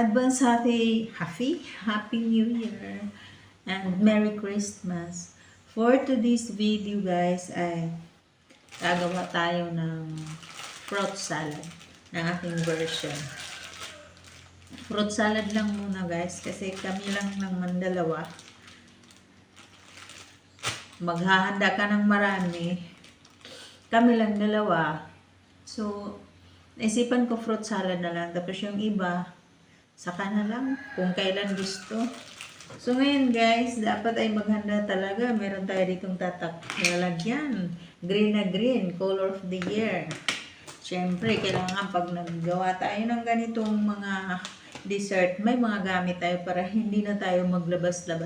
advance happy New Year and Merry Christmas. For today's video guys ay gagawa tayo ng fruit salad ng ating version. Fruit salad lang muna guys kasi kami lang naman dalawa. Maghahanda ka ng marami. Kami lang dalawa. So, naisipan ko fruit salad na lang. Tapos yung iba, saka na lang kung kailan gusto. So ngayon guys, dapat ay maghanda talaga. Meron tayo ditong lalagyan. Green na green, color of the year. Siyempre, kailangan pag naggawa tayo ng ganitong mga dessert, may mga gamit tayo para hindi na tayo maglabas-labas